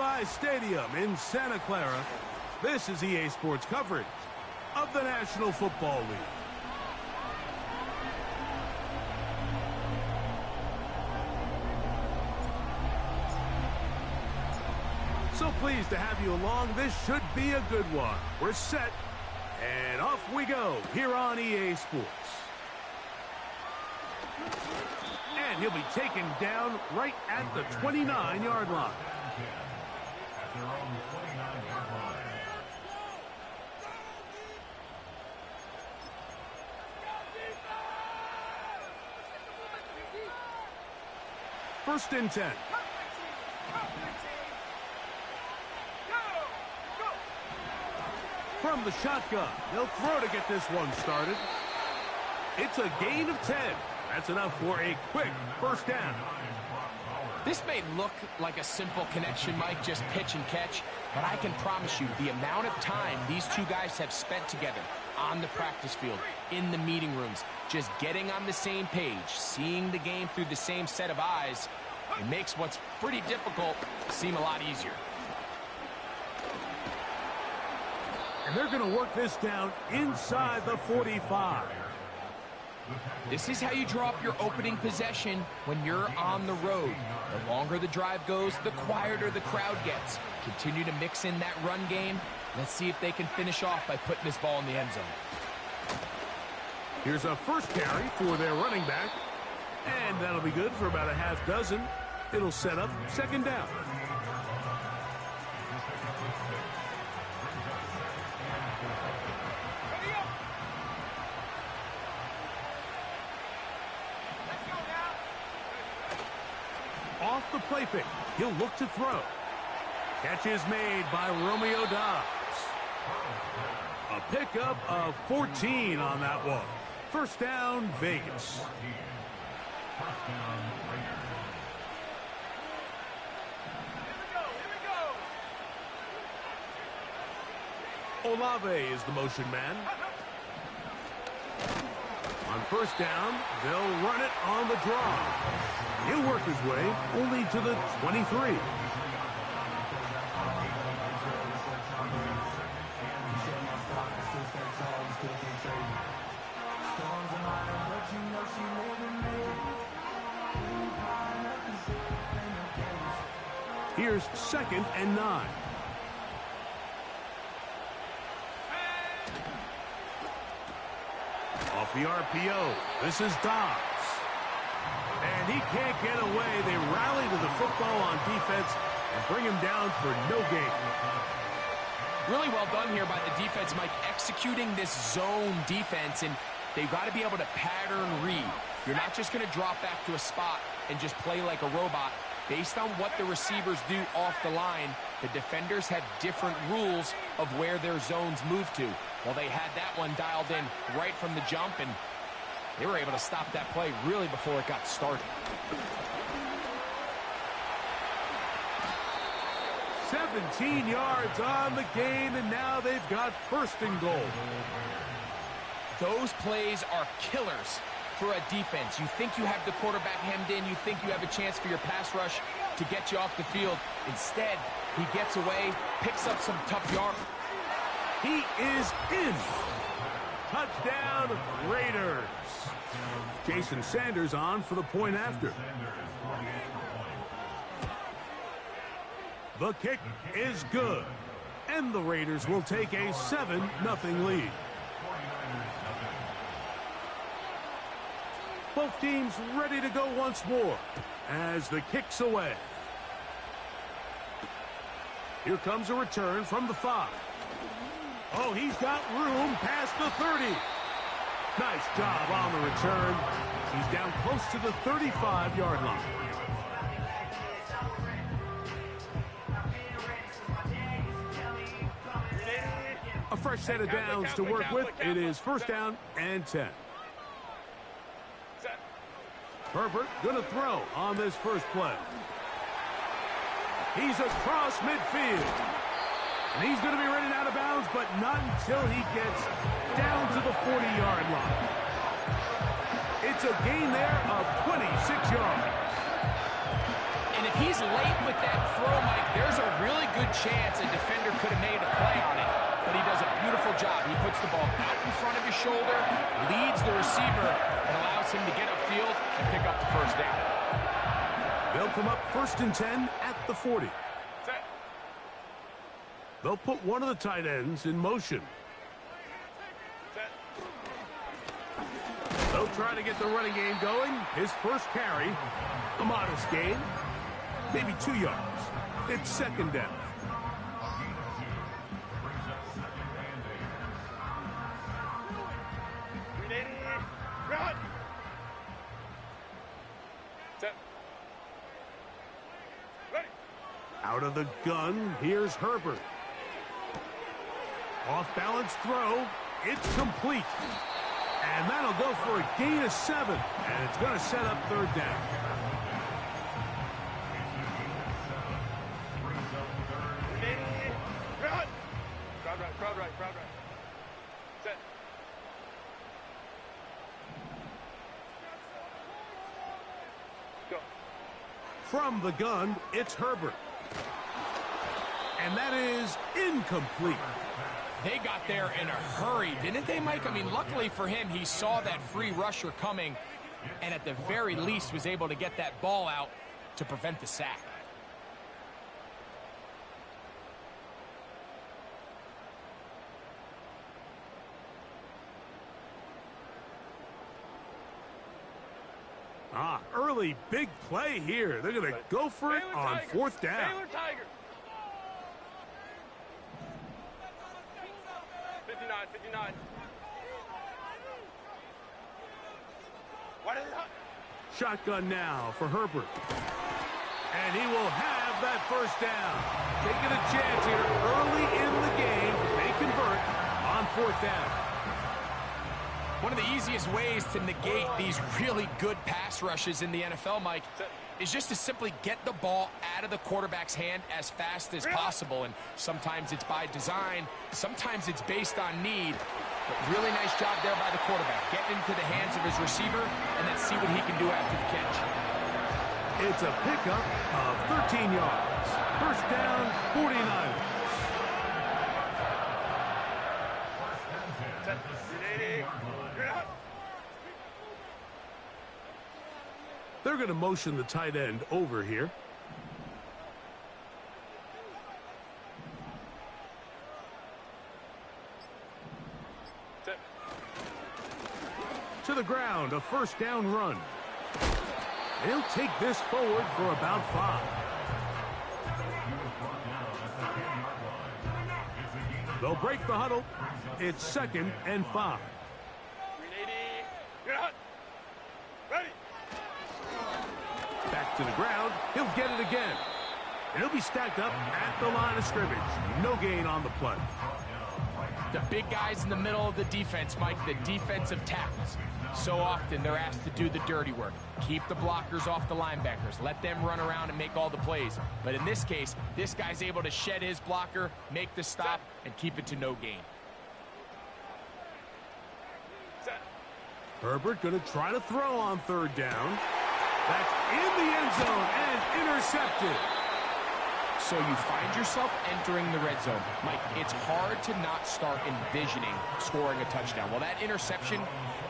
Madden25 Stadium in Santa Clara, this is EA Sports coverage of the National Football League. So pleased to have you along. This should be a good one. We're set, and off we go here on EA Sports. And he'll be taken down right at the 29-yard line. First and 10. From the shotgun, they'll throw to get this one started. It's a gain of 10. That's enough for a quick first down. This may look like a simple connection, Mike, just pitch and catch, but I can promise you the amount of time these two guys have spent together on the practice field, in the meeting rooms, just getting on the same page, seeing the game through the same set of eyes, it makes what's pretty difficult seem a lot easier. And they're going to work this down inside the 45. This is how you draw up your opening possession when you're on the road. The longer the drive goes, the quieter the crowd gets. Continue to mix in that run game. Let's see if they can finish off by putting this ball in the end zone. Here's a first carry for their running back. And that'll be good for about a half dozen. It'll set up second down. Off the play fake, he'll look to throw. Catch is made by Romeo Dobbs. A pickup of 14 on that one. First down, Vegas. Olave is the motion man. On first down, they'll run it on the draw. He'll work his way only to the 23. Here's second and 9. Off the RPO, this is Dobbs. And he can't get away. They rally to the football on defense and bring him down for no gain. Really well done here by the defense, Mike, executing this zone defense, and they've got to be able to pattern read. You're not just going to drop back to a spot and just play like a robot. Based on what the receivers do off the line, the defenders have different rules of where their zones move to. Well, they had that one dialed in right from the jump, and they were able to stop that play really before it got started. 17 yards on the gain, and now they've got first and goal. Those plays are killers for a defense. You think you have the quarterback hemmed in. You think you have a chance for your pass rush to get you off the field. Instead, he gets away, picks up some tough yards. He is in. Touchdown, Raiders. Jason Sanders on for the point after. The kick is good. And the Raiders will take a 7-0 lead. Both teams ready to go once more as the kick's away. Here comes a return from the 5. Oh, he's got room past the 30. Nice job on the return. He's down close to the 35-yard line. A fresh set of downs to work with. It is first down and 10. Herbert going to throw on this first play. He's across midfield. And he's going to be running out of bounds, but not until he gets down to the 40-yard line. It's a gain there of 26 yards. And if he's late with that throw, Mike, there's a really chance a defender could have made a play on it, but he does a beautiful job. He puts the ball out in front of his shoulder, leads the receiver, and allows him to get upfield and pick up the first down. They'll come up 1st and 10 at the 40. They'll put one of the tight ends in motion. They'll try to get the running game going. His first carry, a modest gain, maybe 2 yards. It's 2nd down. Out of the gun, here's Herbert. Off-balance throw. It's complete. And that'll go for a gain of 7. And it's going to set up 3rd down. Crowd right. Set. Go. From the gun, it's Herbert. And that is incomplete. They got there in a hurry, didn't they, Mike? I mean, luckily for him, he saw that free rusher coming and at the very least was able to get that ball out to prevent the sack. Early big play here. They're going to go for it on 4th down. Baylor Tigers. 59. What is it? Shotgun now for Herbert. And he will have that 1st down. Taking a chance here early in the game. They convert on 4th down. One of the easiest ways to negate these really good pass rushes in the NFL, Mike, is just to simply get the ball out of the quarterback's hand as fast as possible. And sometimes it's by design, sometimes it's based on need. But really nice job there by the quarterback. Getting into the hands of his receiver, and then see what he can do after the catch. It's a pickup of 13 yards. 1st down, 49ers. They're going to motion the tight end over here. To the ground, a 1st down run. He'll take this forward for about 5. They'll break the huddle. It's 2nd and 5. Back to the ground. He'll get it again. And he'll be stacked up at the line of scrimmage. No gain on the play. The big guys in the middle of the defense, Mike, the defensive tackles. So often they're asked to do the dirty work. Keep the blockers off the linebackers. Let them run around and make all the plays. But in this case, this guy's able to shed his blocker, make the stop, and keep it to no gain. Herbert going to try to throw on 3rd down. That's in the end zone and intercepted. So you find yourself entering the red zone. Mike, it's hard to not start envisioning scoring a touchdown. Well, that interception,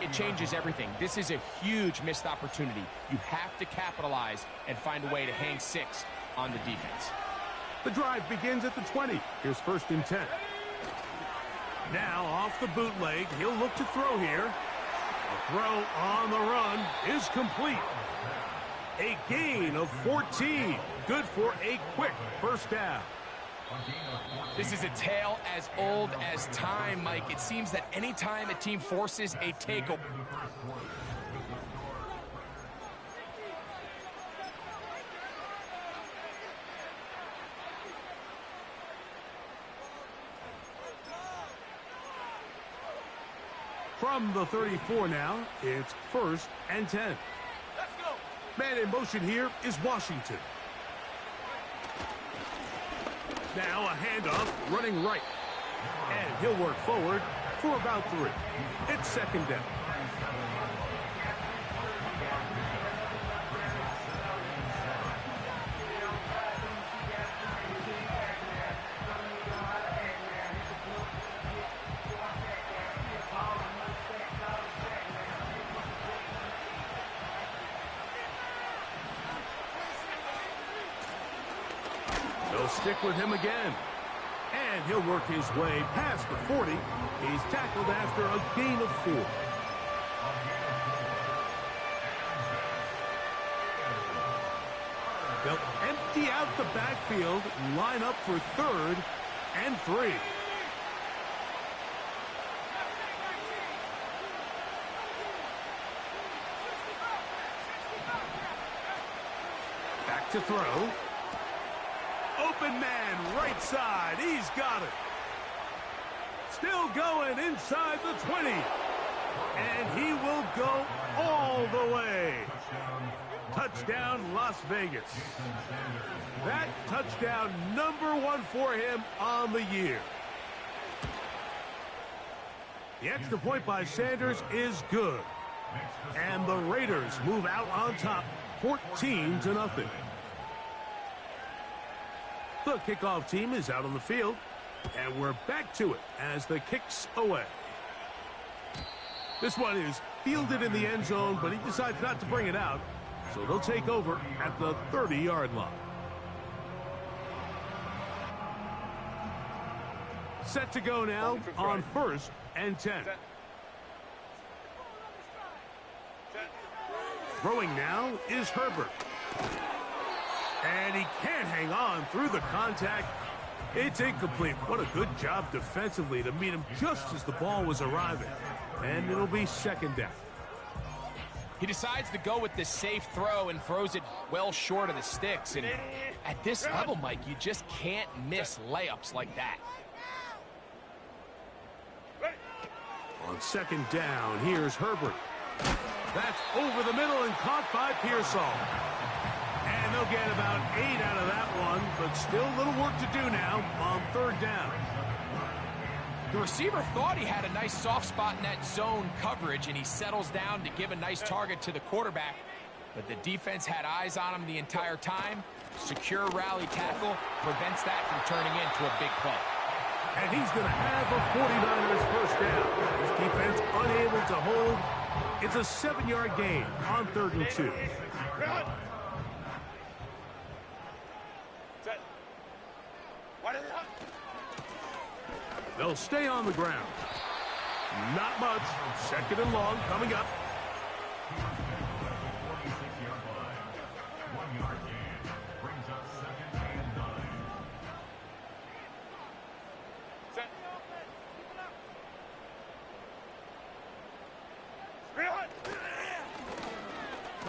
it changes everything. This is a huge missed opportunity. You have to capitalize and find a way to hang 6 on the defense. The drive begins at the 20. Here's 1st and 10. Now off the bootleg, he'll look to throw here. A throw on the run is complete. A gain of 14. Good for a quick 1st down. This is a tale as old as time, Mike. It seems that anytime a team forces a takeover, from the 34 now, it's 1st and 10. Man in motion here is Washington. Now a handoff running right. And he'll work forward for about 3. It's 2nd down. They'll stick with him again. And he'll work his way past the 40. He's tackled after a gain of 4. They'll empty out the backfield, line up for 3rd and 3. Back to throw. Open man, right side. He's got it. Still going inside the 20. And he will go all the way. Touchdown, Las Vegas. That touchdown #1 for him on the year. The extra point by Sanders is good. And the Raiders move out on top 14-0. The kickoff team is out on the field, and we're back to it as the kick's away. This one is fielded in the end zone, but he decides not to bring it out, so they'll take over at the 30-yard line. Set to go now on 1st and 10. Throwing now is Herbert. And he can't hang on through the contact. It's incomplete. What a good job defensively to meet him just as the ball was arriving. And it'll be 2nd down. He decides to go with this safe throw and throws it well short of the sticks. And at this level, Mike, you just can't miss layups like that. On 2nd down, here's Herbert. That's over the middle and caught by Pearsall. And they'll get about 8 out of that one, but still a little work to do now on 3rd down. The receiver thought he had a nice soft spot in that zone coverage, and he settles down to give a nice target to the quarterback. But the defense had eyes on him the entire time. Secure rally tackle prevents that from turning into a big play. And he's going to have a 49ers first down. His defense unable to hold. It's a 7-yard gain on 3rd and 2. They'll stay on the ground. Not much. 2nd and long coming up.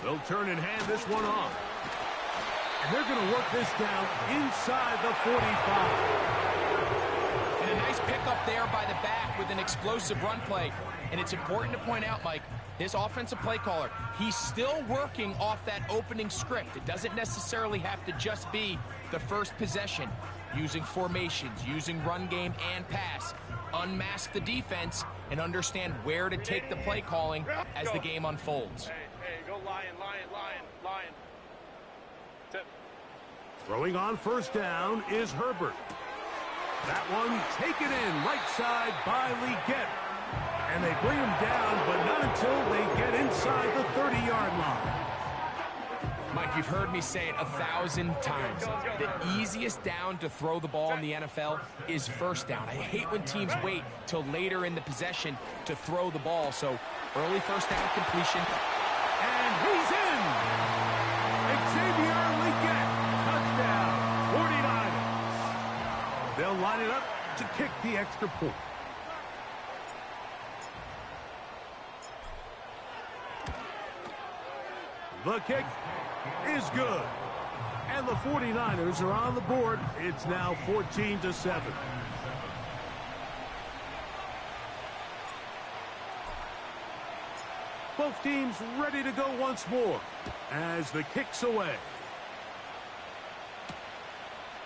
They'll turn and hand this one off. And they're going to work this down inside the 45. And a nice pickup there by the back with an explosive run play. And it's important to point out, Mike, this offensive play caller, he's still working off that opening script. It doesn't necessarily have to just be the first possession. Using formations, using run game and pass. Unmask the defense and understand where to take the play calling as the game unfolds. Hey, go lion, lion, lion, lion. Tip. Throwing on 1st down is Herbert. That one taken in right side by Legette. And they bring him down, but not until they get inside the 30-yard line. Mike, you've heard me say it 1,000 times. The easiest down to throw the ball in the NFL is 1st down. I hate when teams wait till later in the possession to throw the ball. So early 1st down completion. And he's in! Xavier Legette, touchdown, 49ers. They'll line it up to kick the extra point. The kick is good. And the 49ers are on the board. It's now 14-7. Both teams ready to go once more as the kick's away.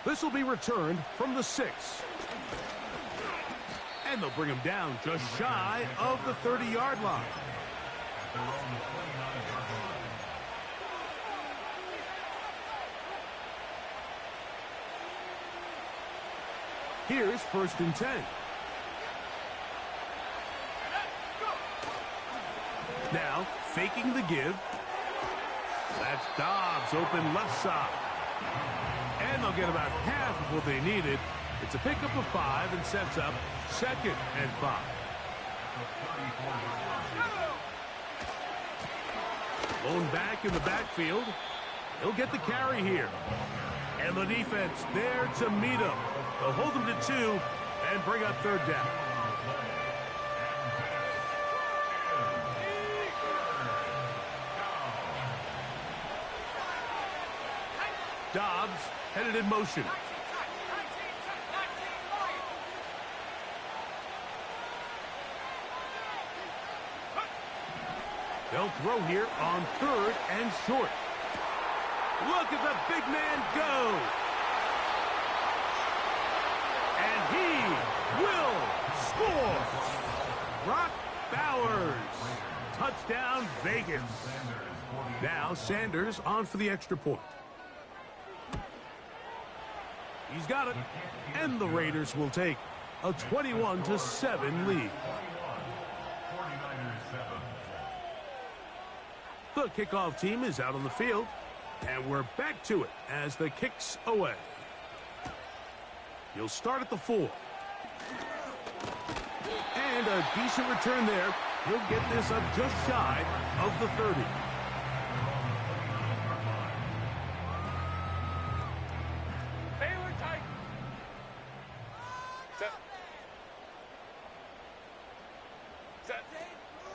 This will be returned from the 6. And they'll bring him down just shy of the 30-yard line. Here's 1st and 10. Now, faking the give. That's Dobbs open left side. And they'll get about half of what they needed. It's a pickup of 5 and sets up 2nd and 5. Lone back in the backfield. He'll get the carry here. And the defense there to meet him. They'll hold him to 2 and bring up 3rd down. Dobbs headed in motion. They'll throw here on 3rd and short. Look at the big man go. And he will score. Brock Bowers. Touchdown, Vegas. Now Sanders on for the extra point. He's got it. And the Raiders will take a 21-7 lead. The kickoff team is out on the field. And we're back to it as the kick's away. He'll start at the 4. And a decent return there. He'll get this up just shy of the 30. Baylor tight. Set.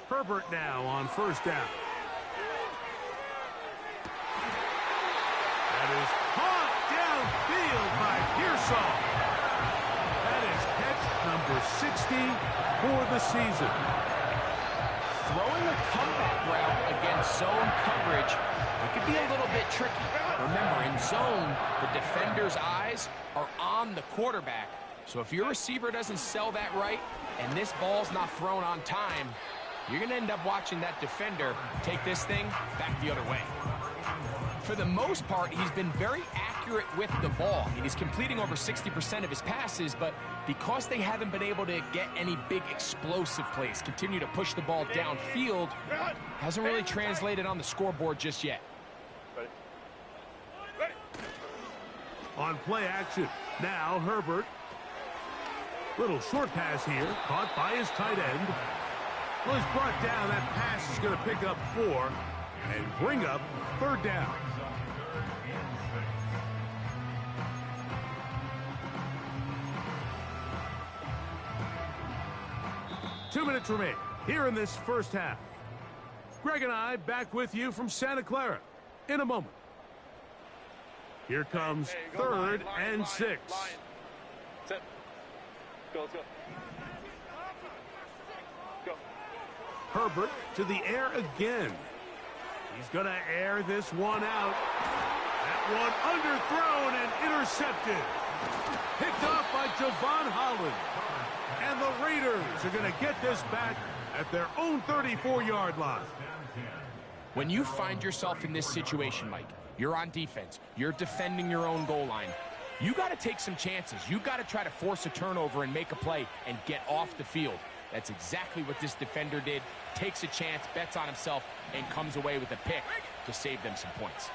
Herbert now on 1st down. That is caught downfield by Pearsall. That is catch number 60 for the season. Throwing a comeback route against zone coverage, it could be a little bit tricky. Remember, in zone, the defender's eyes are on the quarterback. So if your receiver doesn't sell that right and this ball's not thrown on time, you're going to end up watching that defender take this thing back the other way. For the most part, he's been very accurate with the ball. I mean, he's completing over 60% of his passes, but because they haven't been able to get any big explosive plays, continue to push the ball downfield, hasn't really translated on the scoreboard just yet. On play action, now Herbert. Little short pass here, caught by his tight end. Well, he's brought down. That pass is going to pick up 4 and bring up 3rd down. Two minutes remain here in this first half. Greg and I back with you from Santa Clara in a moment. Here comes 3rd and 6. Set. Go, let's go. Go. Herbert to the air again. He's going to air this one out. That one underthrown and intercepted. Picked off by Javon Holland. And the Raiders are going to get this back at their own 34-yard line. When you find yourself in this situation, Mike, you're on defense, you're defending your own goal line, you got to take some chances. You got to try to force a turnover and make a play and get off the field. That's exactly what this defender did. Takes a chance, bets on himself, and comes away with a pick to save them some points.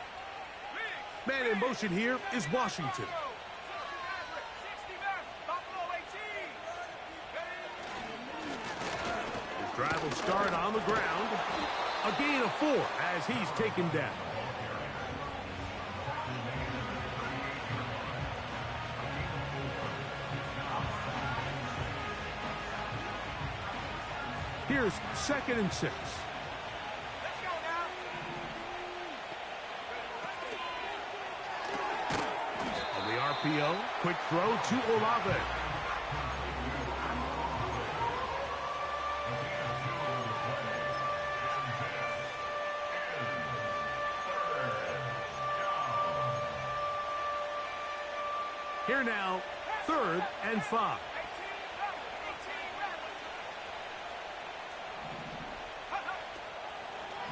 Man in motion here is Washington. His drive will start on the ground. A gain of 4 as he's taken down. Here's 2nd and 6. On the RPO, quick throw to Olave. Here now, 3rd and 5.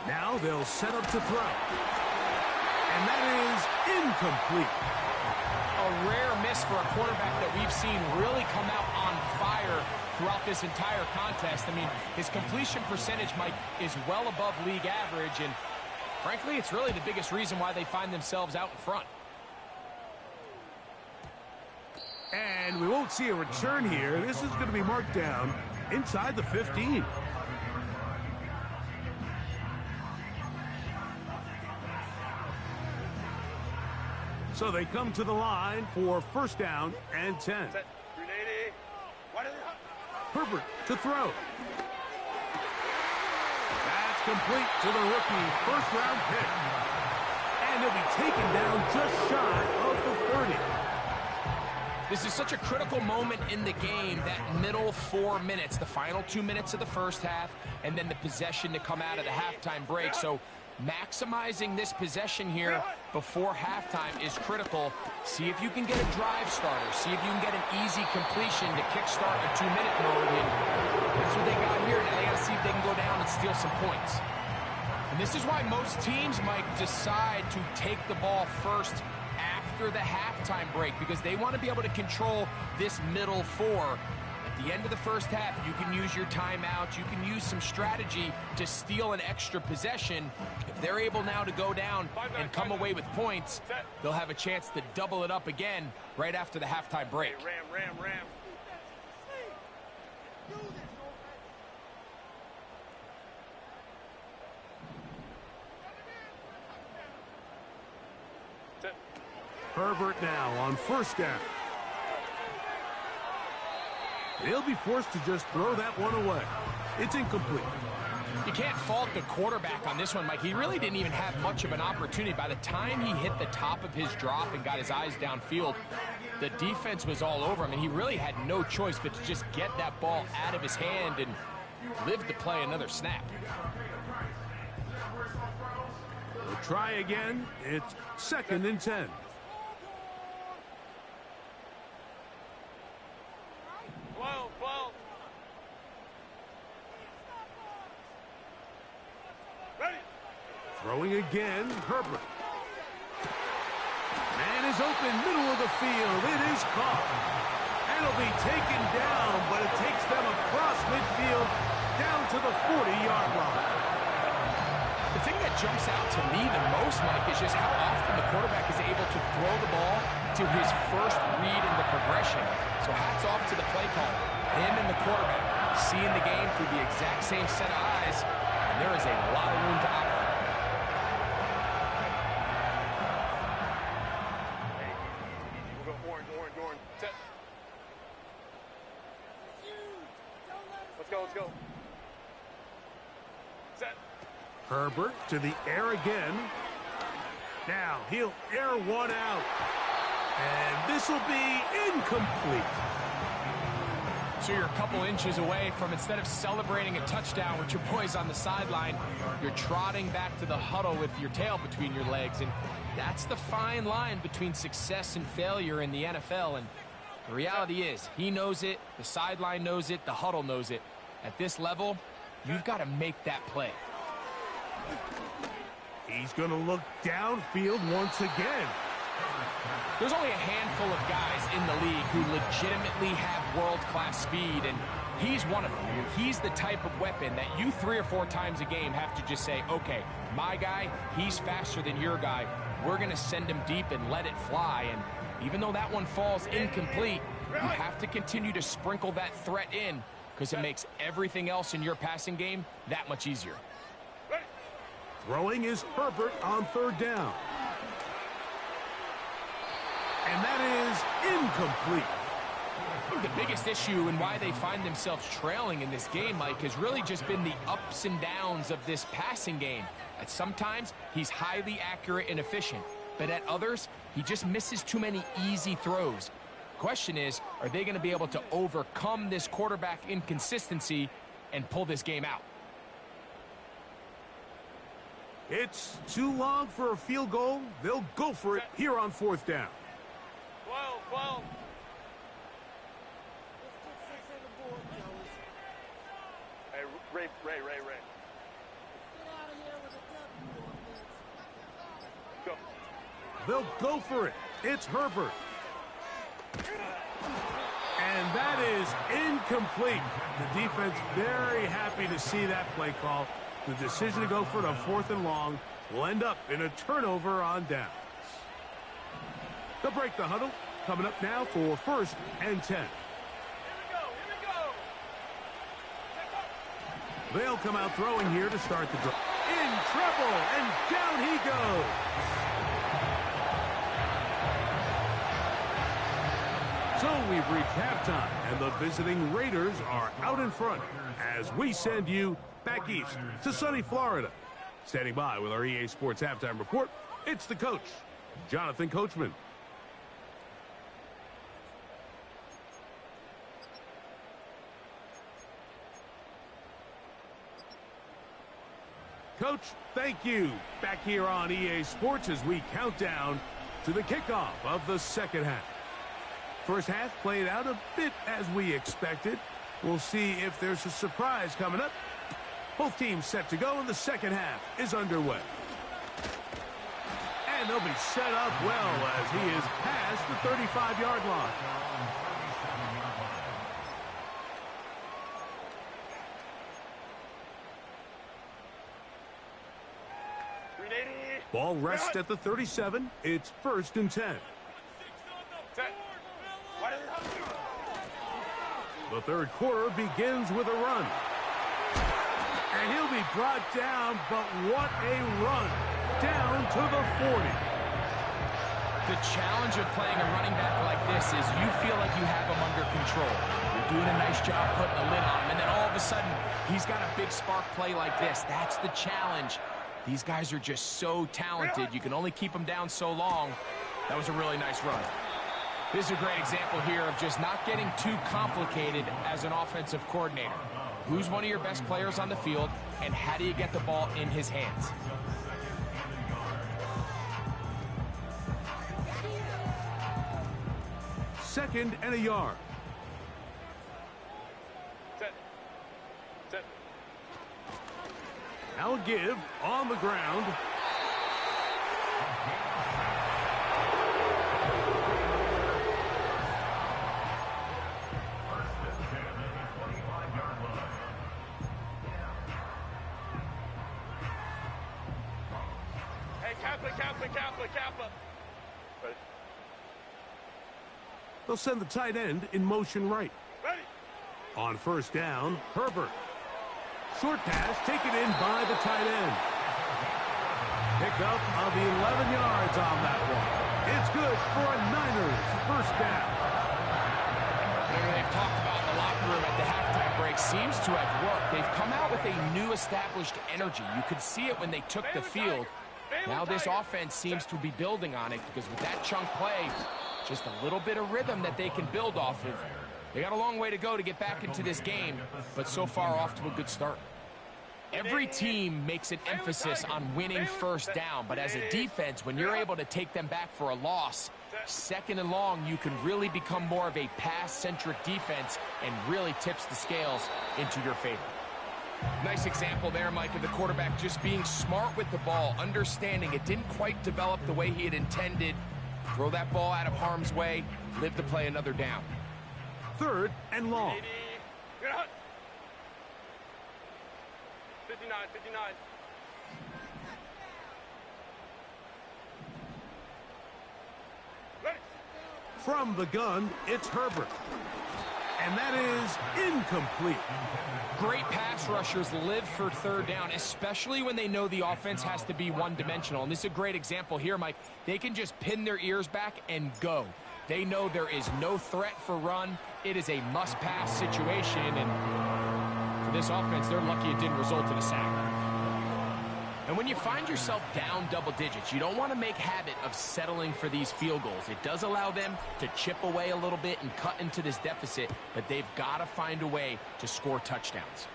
Now they'll set up to throw. And that is incomplete. A rare miss for a quarterback that we've seen really come out on fire throughout this entire contest. I mean, his completion percentage, Mike, is well above league average, and frankly, it's really the biggest reason why they find themselves out in front. And we won't see a return here. This is going to be marked down inside the 15. So they come to the line for first down and 10. Herbert to throw. That's complete to the rookie first-round pick. And he'll be taken down just shy of the 30. This is such a critical moment in the game, that middle 4 minutes, the final 2 minutes of the first half, and then the possession to come out of the halftime break. So maximizing this possession here before halftime is critical. See if you can get a drive starter. See if you can get an easy completion to kickstart a 2-minute mode. And that's what they got here. Now they got to see if they can go down and steal some points. And this is why most teams might decide to take the ball first after the halftime break, because they want to be able to control this middle 4. At the end of the first half, you can use your timeout, you can use some strategy to steal an extra possession. If they're able now to go down and come away with points, they'll have a chance to double it up again right after the halftime break. Ram. Herbert now on first down. He'll be forced to just throw that one away. It's incomplete. You can't fault the quarterback on this one, Mike. He really didn't even have much of an opportunity. By the time he hit the top of his drop and got his eyes downfield, the defense was all over him, and he really had no choice but to just get that ball out of his hand and live to play another snap. We'll try again. It's 2nd and 10. Throwing again, Herbert. Man is open, middle of the field. It is caught. And it'll be taken down, but it takes them across midfield down to the 40-yard line. The thing that jumps out to me the most, Mike, is just how often the quarterback is able to throw the ball to his first read in the progression. So hats off to the play caller. Him and the quarterback seeing the game through the exact same set of eyes, and there is a lot of room to operate. Let's go. Set. Herbert to the air again. Now he'll air one out. And this will be incomplete. So you're a couple inches away from, instead of celebrating a touchdown with your boys on the sideline, you're trotting back to the huddle with your tail between your legs. And that's the fine line between success and failure in the NFL. And the reality is, he knows it, the sideline knows it, the huddle knows it. At this level, you've got to make that play. He's going to look downfield once again. There's only a handful of guys in the league who legitimately have world-class speed, and he's one of them. He's the type of weapon that you 3 or 4 times a game have to just say, okay, my guy, he's faster than your guy. We're going to send him deep and let it fly. And even though that one falls incomplete, you have to continue to sprinkle that threat in, because it makes everything else in your passing game that much easier. Throwing is Herbert on 3rd down. And that is incomplete. I think the biggest issue and why they find themselves trailing in this game, Mike, has really just been the ups and downs of this passing game. At sometimes, he's highly accurate and efficient, but at others, he just misses too many easy throws. Question is, are they going to be able to overcome this quarterback inconsistency and pull this game out? It's too long for a field goal. They'll go for it here on 4th down. 12. Hey, Ray. Go. They'll go for it. It's Herbert. And that is incomplete. The defense very happy to see that play call. The decision to go for it on 4th and long will end up in a turnover on downs. They'll break the huddle coming up now for 1st and 10. They'll come out throwing here to start the drive. In trouble, and down he goes. So we've reached halftime, and the visiting Raiders are out in front as we send you back east to sunny Florida. Standing by with our EA Sports Halftime Report, it's the coach, Jonathan Coachman. Coach, thank you. Back here on EA Sports as we count down to the kickoff of the second half. First half played out a bit as we expected. We'll see if there's a surprise coming up. Both teams set to go, and the second half is underway. And they'll be set up well as he is past the 35-yard line. Ball rests at the 37. It's 1st and 10. The third quarter begins with a run. And he'll be brought down, but what a run. Down to the 40. The challenge of playing a running back like this is you feel like you have him under control. You're doing a nice job putting the lid on him, and then all of a sudden, he's got a big spark play like this. That's the challenge. These guys are just so talented. You can only keep them down so long. That was a really nice run. This is a great example here of just not getting too complicated as an offensive coordinator. Who's one of your best players on the field, and how do you get the ball in his hands? Second and a yard. Now give on the ground. Hey, Kappa. Ready? They'll send the tight end in motion right. Ready. On first down, Herbert. Short pass taken in by the tight end. Pickup of 11 yards on that one. It's good for a Niners first down. Whatever they've talked about in the locker room at the halftime break seems to have worked. They've come out with a new established energy. You could see it when they took the field. Now this offense seems to be building on it because with that chunk play, just a little bit of rhythm that they can build off of. They got a long way to go to get back into this game, but so far off to a good start. Every team makes an emphasis on winning first down, but as a defense, when you're able to take them back for a loss, second and long, you can really become more of a pass-centric defense and really tips the scales into your favor. Nice example there, Mike, of the quarterback just being smart with the ball, understanding it didn't quite develop the way he had intended. Throw that ball out of harm's way, live to play another down. Third and long. 59. Ready. From the gun, it's Herbert. And that is incomplete. Great pass rushers live for third down, especially when they know the offense has to be one-dimensional. And this is a great example here, Mike. They can just pin their ears back and go. They know there is no threat for run. It is a must-pass situation, and for this offense, they're lucky it didn't result in a sack. And when you find yourself down double digits, you don't want to make habit of settling for these field goals. It does allow them to chip away a little bit and cut into this deficit, but they've got to find a way to score touchdowns.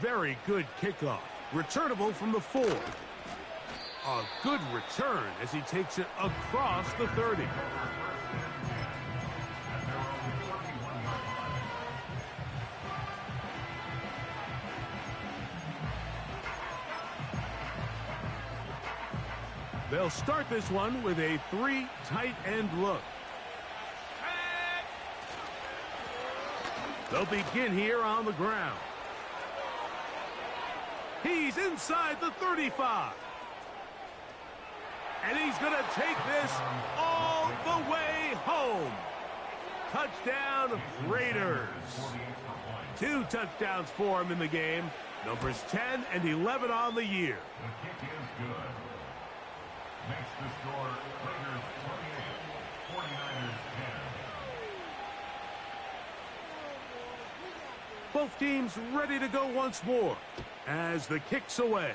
Very good kickoff. Returnable from the 4. A good return as he takes it across the 30. They'll start this one with a 3 tight end look. They'll begin here on the ground. He's inside the 35. And he's going to take this all the way home. Touchdown, Raiders. 2 touchdowns for him in the game. Numbers 10 and 11 on the year. The kick is good. Makes the score Raiders 28, 49ers 10. Both teams ready to go once more as the kick's away.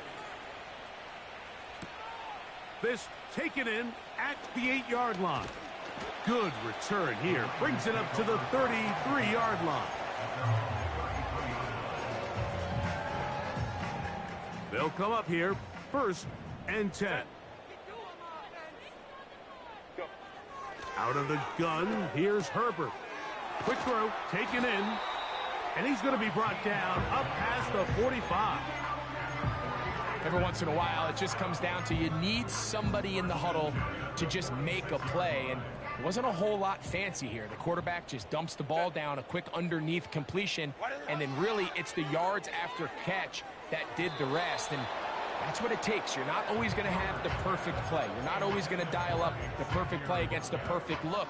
This taken in at the 8-yard line. Good return here. Brings it up to the 33-yard line. They'll come up here, 1st and 10. Out of the gun, here's Herbert. Quick throw, taken in. And he's going to be brought down up past the 45. Every once in a while, it just comes down to you need somebody in the huddle to just make a play. And it wasn't a whole lot fancy here. The quarterback just dumps the ball down, a quick underneath completion, and then really it's the yards after catch that did the rest. And that's what it takes. You're not always going to have the perfect play. You're not always going to dial up the perfect play against the perfect look.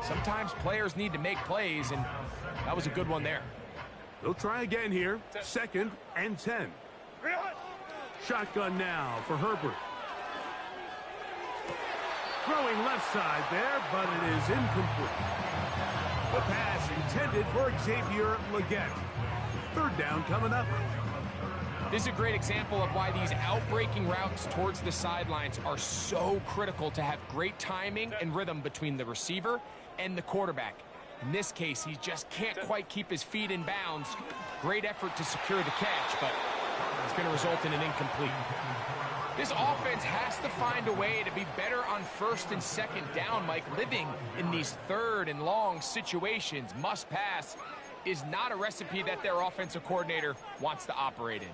Sometimes players need to make plays, and that was a good one there. They'll try again here, 2nd and 10. Shotgun now for Herbert. Throwing left side there, but it is incomplete. The pass intended for Xavier Legette. 3rd down coming up. This is a great example of why these outbreaking routes towards the sidelines are so critical to have great timing and rhythm between the receiver and the quarterback. In this case, he just can't quite keep his feet in bounds. Great effort to secure the catch, but it's going to result in an incomplete. This offense has to find a way to be better on 1st and 2nd down, Mike. Living in these 3rd and long situations, must pass, is not a recipe that their offensive coordinator wants to operate in.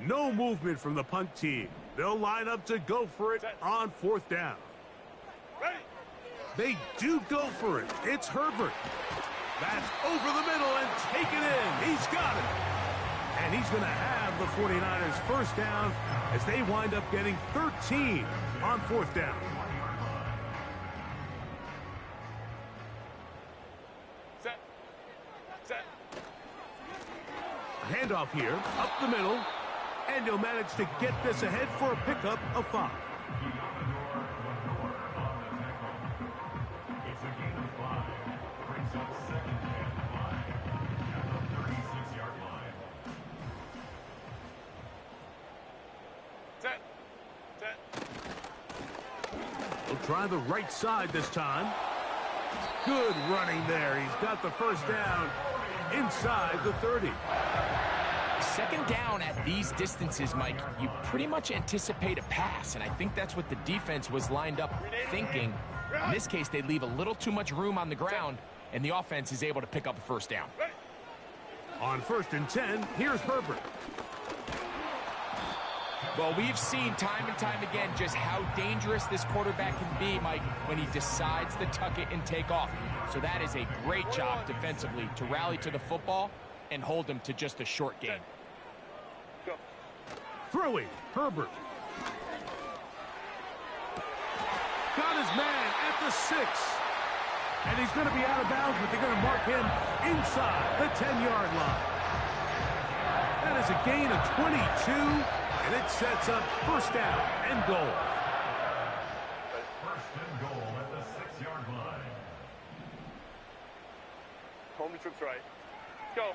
No movement from the punt team. They'll line up to go for it on 4th down. They do go for it. It's Herbert. That's over the middle and taken in. He's got it. And he's going to have the 49ers 1st down as they wind up getting 13 on 4th down. Set. A handoff here, up the middle. And he'll manage to get this ahead for a pickup of 5. It's a gain of 5. Brings up 2nd and 5 at the 36-yard line. Set. He'll try the right side this time. Good running there. He's got the 1st down inside the 30. 2nd down at these distances, Mike, you pretty much anticipate a pass, and I think that's what the defense was lined up thinking. In this case, they leave a little too much room on the ground, and the offense is able to pick up a 1st down. On 1st and 10, here's Herbert. Well, we've seen time and time again just how dangerous this quarterback can be, Mike, when he decides to tuck it and take off. So that is a great job defensively to rally to the football and hold him to just a short gain. Go. Throwing, Herbert. Got his man at the 6. And he's going to be out of bounds, but they're going to mark him inside the 10-yard line. That is a gain of 22, and it sets up 1st down and goal. 1st and goal at the 6-yard line. Home to trips right. Go.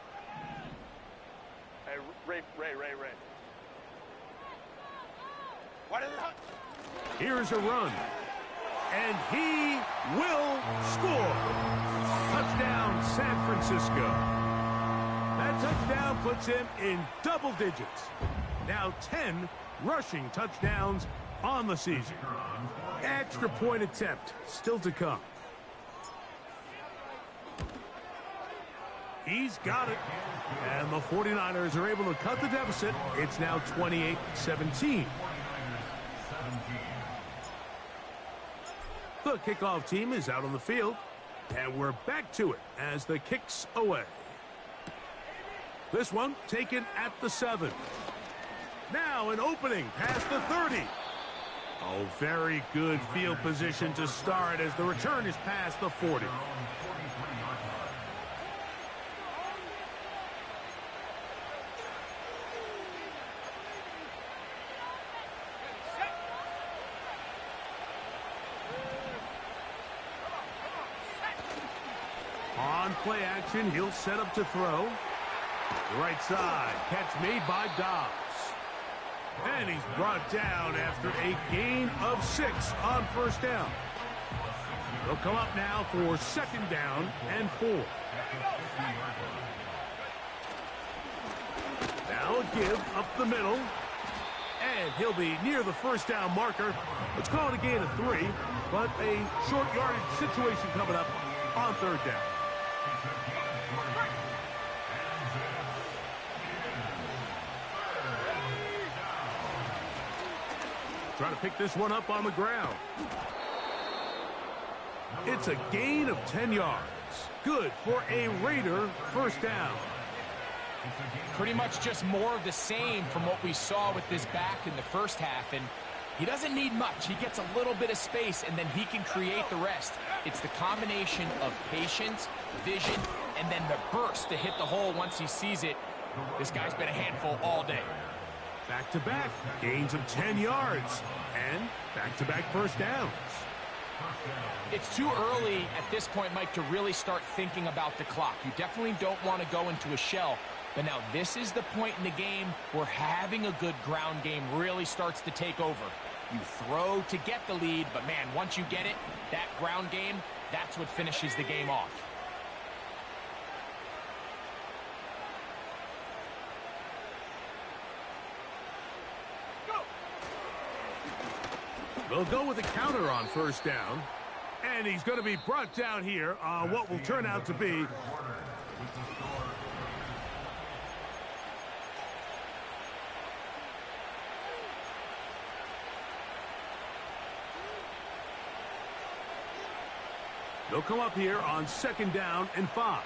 Hey, Ray. Why did it not? Here's a run. And he will score. Touchdown, San Francisco. That touchdown puts him in double digits. Now 10 rushing touchdowns on the season. Extra point attempt still to come. He's got it. And the 49ers are able to cut the deficit. It's now 28-17. The kickoff team is out on the field. And we're back to it as the kick's away. This one taken at the 7. Now an opening past the 30. Oh, very good field position to start as the return is past the 40. On play action, he'll set up to throw. Right side, catch made by Dobbs. And he's brought down after a gain of 6 on first down. He'll come up now for second down and 4. Now a give up the middle. And he'll be near the first down marker. Let's call it a gain of 3, but a short yardage situation coming up on third down. Trying to pick this one up on the ground. It's a gain of 10 yards. Good for a Raider first down. Pretty much just more of the same from what we saw with this back in the first half. And he doesn't need much. He gets a little bit of space, and then he can create the rest. It's the combination of patience, vision, and then the burst to hit the hole once he sees it. This guy's been a handful all day. Back-to-back gains of 10 yards and back-to-back first downs. It's too early at this point, Mike, to really start thinking about the clock. You definitely don't want to go into a shell. But now this is the point in the game where having a good ground game really starts to take over. You throw to get the lead, but man, once you get it, that ground game, that's what finishes the game off. They'll go with a counter on first down. And he's going to be brought down here on what will turn out to be they'll come up here on second down and 5.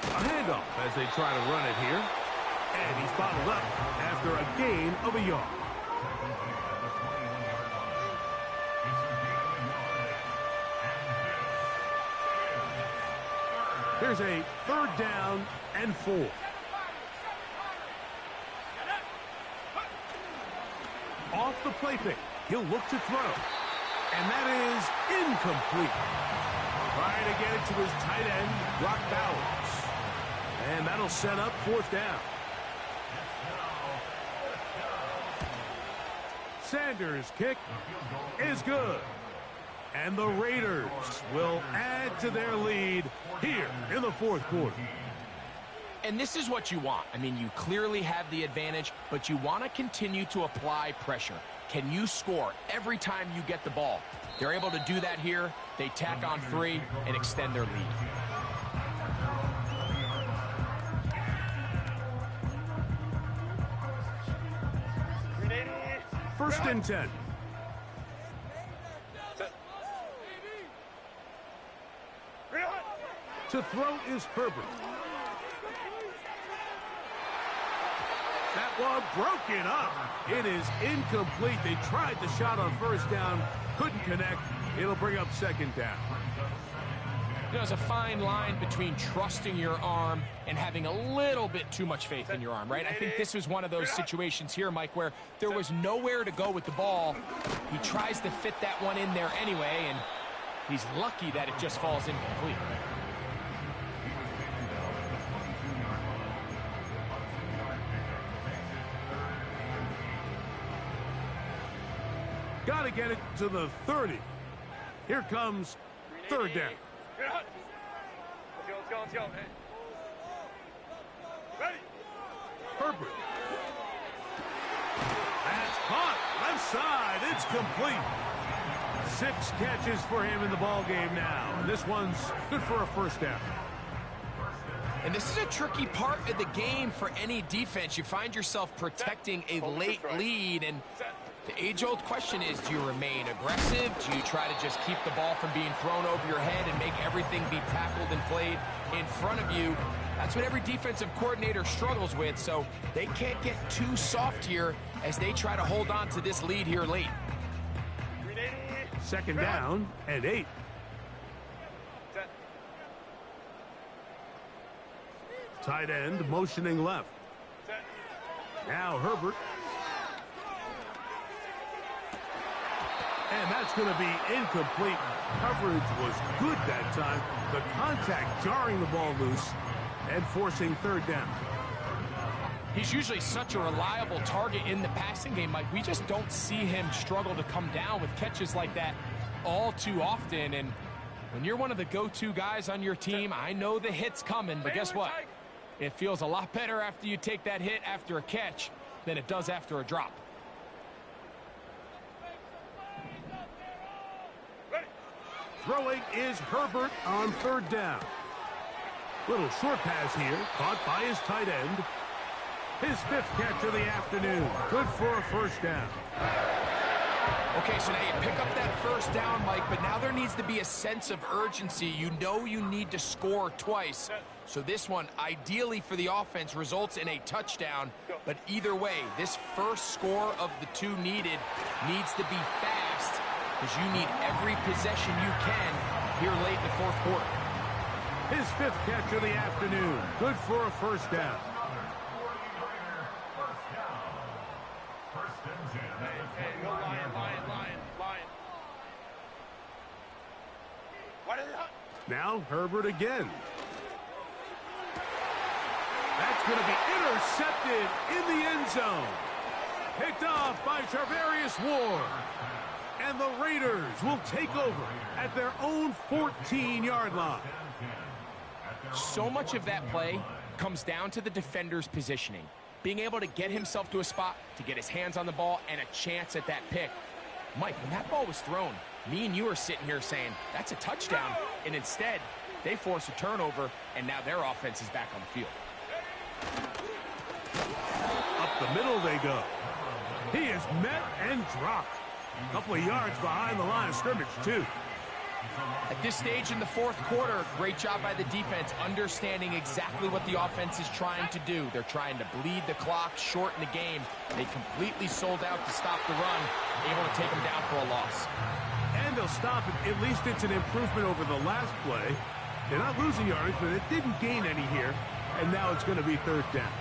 A handoff as they try to run it here. And he's bottled up after a gain of a yard. Here's a third down and 4. Off the play fake. He'll look to throw. And that is incomplete. Trying to get it to his tight end, Brock Bowers. And that'll set up fourth down. Sanders' kick is good. And the Raiders will add to their lead here in the fourth quarter. And this is what you want. I mean, you clearly have the advantage, but you want to continue to apply pressure. Can you score every time you get the ball? They're able to do that here. They tack on 3 and extend their lead. First and 10. To throw is Herbert. That one broken up. It is incomplete. They tried the shot on first down, couldn't connect. It'll bring up second down. There's a fine line between trusting your arm and having a little bit too much faith in your arm, right? I think this was one of those situations here, Mike, where there was nowhere to go with the ball. He tries to fit that one in there anyway, and he's lucky that it just falls incomplete. Got to get it to the 30. Here comes third down. Let's go, man. Ready? Herbert. That's caught. Left side. It's complete. 6 catches for him in the ball game now. And this one's good for a first down. And this is a tricky part of the game for any defense. You find yourself protecting a late lead, and the age-old question is, do you remain aggressive? Do you try to just keep the ball from being thrown over your head and make everything be tackled and played in front of you? That's what every defensive coordinator struggles with, so they can't get too soft here as they try to hold on to this lead here late. Second down and 8. Tight end motioning left. Now Herbert. And that's going to be incomplete. Coverage was good that time. The contact jarring the ball loose and forcing third down. He's usually such a reliable target in the passing game, Mike. We just don't see him struggle to come down with catches like that all too often. And when you're one of the go-to guys on your team, I know the hit's coming, but guess what? It feels a lot better after you take that hit after a catch than it does after a drop. Throwing is Herbert on third down. Little short pass here, caught by his tight end. His 5th catch of the afternoon. Good for a first down. Okay, so now you pick up that first down, Mike, but now there needs to be a sense of urgency. You know you need to score twice. So this one, ideally for the offense, results in a touchdown. But either way, this first score of the 2 needed needs to be fast, because you need every possession you can here late in the 4th quarter. His 5th catch of the afternoon. Good for a first down. Now Herbert again. That's going to be intercepted in the end zone. Picked off by Charvarius Ward. And the Raiders will take over at their own 14-yard line. So much of that play comes down to the defender's positioning. Being able to get himself to a spot, to get his hands on the ball, and a chance at that pick. Mike, when that ball was thrown, me and you are sitting here saying, that's a touchdown. And instead, they force a turnover, and now their offense is back on the field. Up the middle they go. He is met and dropped. A couple of yards behind the line of scrimmage, too. At this stage in the 4th quarter, great job by the defense understanding exactly what the offense is trying to do. They're trying to bleed the clock, shorten the game. They completely sold out to stop the run, able to take them down for a loss. And they'll stop it. At least it's an improvement over the last play. They're not losing yardage, but it didn't gain any here. And now it's going to be third down.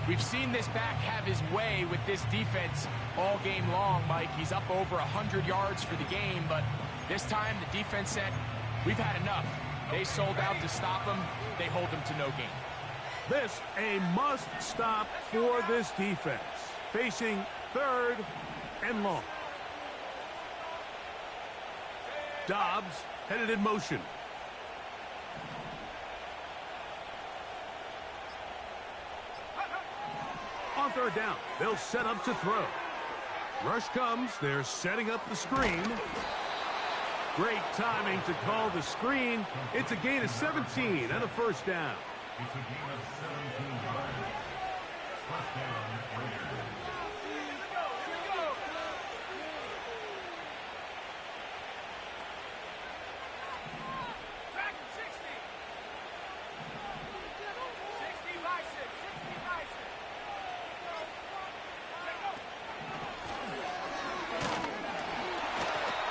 We've seen this back have his way with this defense all game long, Mike. He's up over 100 yards for the game, but this time the defense said, we've had enough. They sold out to stop him. They hold him to no gain. This a must stop for this defense. Facing third and long. Dobbs headed in motion. On third down, they'll set up to throw. Rush comes. They're setting up the screen. Great timing to call the screen. It's a gain of 17 and a first down. It's a gain of 17 yards. First down, Raiders.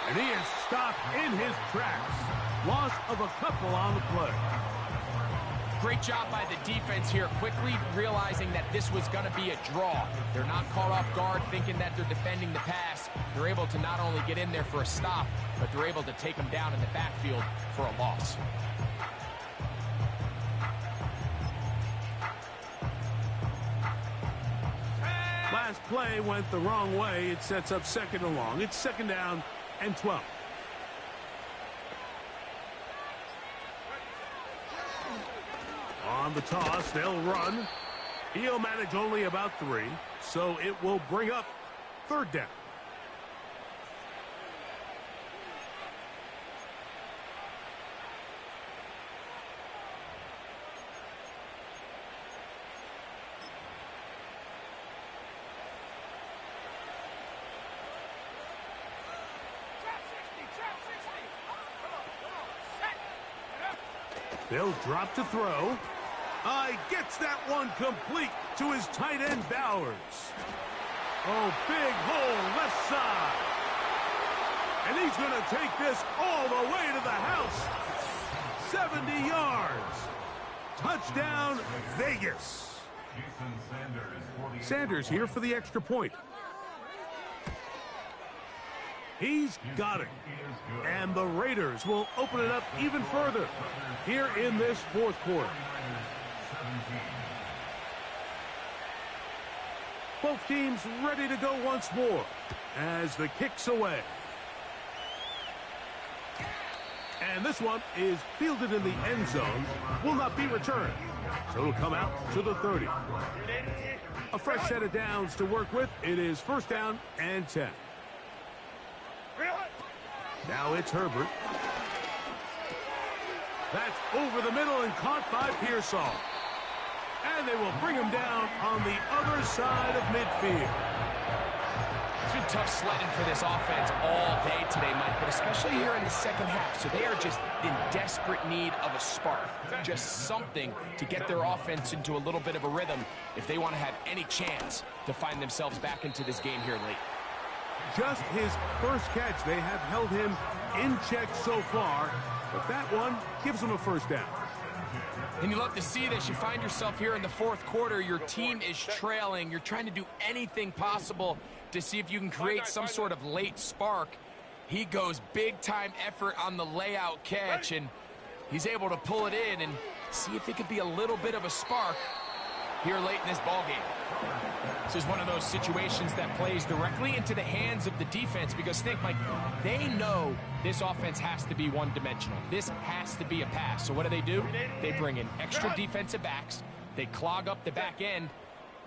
And he is stopped in his tracks. Loss of a couple on the play. Great job by the defense here, quickly realizing that this was going to be a draw. They're not caught off guard thinking that they're defending the pass. They're able to not only get in there for a stop, but they're able to take him down in the backfield for a loss. Last play went the wrong way. It sets up second and long. It's second down and 12. On the toss, they'll run. He'll manage only about 3, so it will bring up third down. They'll drop to throw. Gets that one complete to his tight end, Bowers. Oh, big hole left side. And he's going to take this all the way to the house. 70 yards. Touchdown, Vegas. Sanders here for the extra point. He's got it. And the Raiders will open it up even further here in this fourth quarter. Both teams ready to go once more as the kick's away. And this one is fielded in the end zone, will not be returned. So it'll come out to the 30. A fresh set of downs to work with. It is first down and 10. Now it's Herbert. That's over the middle and caught by Pearsall. And they will bring him down on the other side of midfield. It's been tough sledding for this offense all day today, Mike, but especially here in the second half. So they are just in desperate need of a spark, just something to get their offense into a little bit of a rhythm if they want to have any chance to find themselves back into this game here late. Just his first catch. They have held him in check so far, but that one gives him a first down. And you love to see this. You find yourself here in the fourth quarter. Your team is trailing. You're trying to do anything possible to see if you can create some sort of late spark. He goes big-time effort on the layout catch, and he's able to pull it in and see if it could be a little bit of a spark here late in this ballgame. This is one of those situations that plays directly into the hands of the defense because think, Mike, they know this offense has to be one-dimensional. This has to be a pass. So what do? They bring in extra defensive backs. They clog up the back end.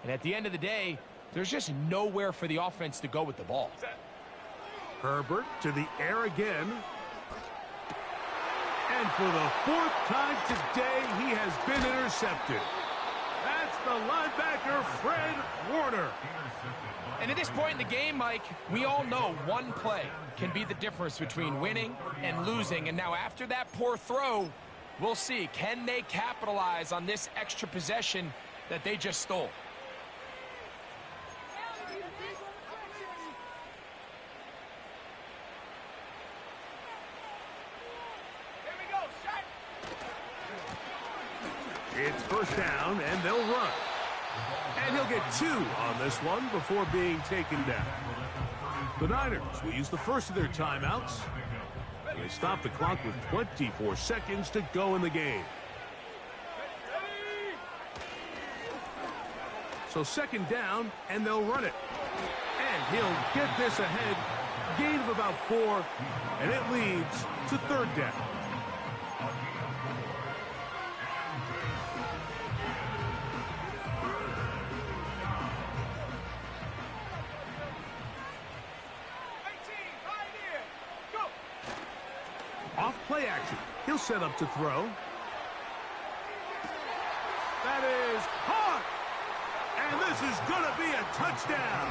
And at the end of the day, there's just nowhere for the offense to go with the ball. Herbert to the air again. And for the fourth time today, he has been intercepted. That's the linebacker, Fred Warner. And at this point in the game, Mike, we all know one play can be the difference between winning and losing. And now after that poor throw, we'll see. Can they capitalize on this extra possession that they just stole? It's first down, and they'll run. And he'll get 2 on this one before being taken down. The Niners will use the first of their timeouts. And they stop the clock with 24 seconds to go in the game. So second down, and they'll run it. And he'll get this ahead. Gain of about 4, and it leads to third down. Off play action. He'll set up to throw. That is hot. And this is going to be a touchdown.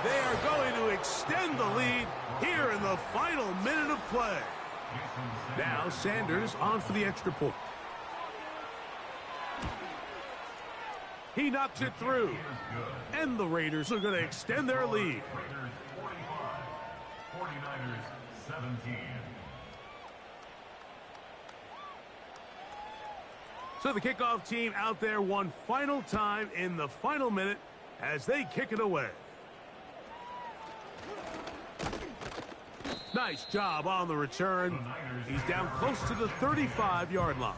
They are going to extend the lead here in the final minute of play. Now Sanders on for the extra point. He knocks it through. And the Raiders are going to extend their lead. 49ers 17. So the kickoff team out there one final time in the final minute as they kick it away. Nice job on the return. He's down close to the 35-yard line.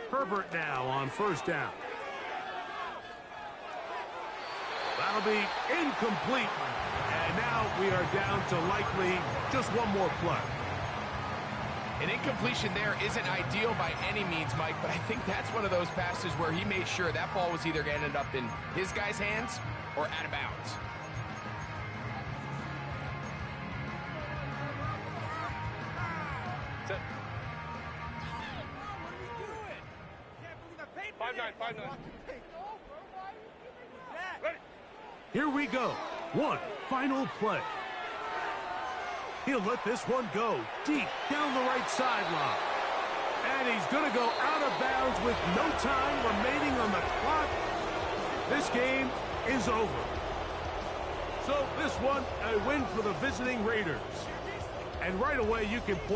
Herbert now on first down. That'll be incomplete. And now we are down to likely just one more play. An incompletion there isn't ideal by any means, Mike, but I think that's one of those passes where he made sure that ball was either going to end up in his guy's hands or out of bounds. 5-9. Ready. Here we go. One final play. He'll let this one go deep down the right sideline. And he's going to go out of bounds with no time remaining on the clock. This game is over. So this one, a win for the visiting Raiders. And right away you can point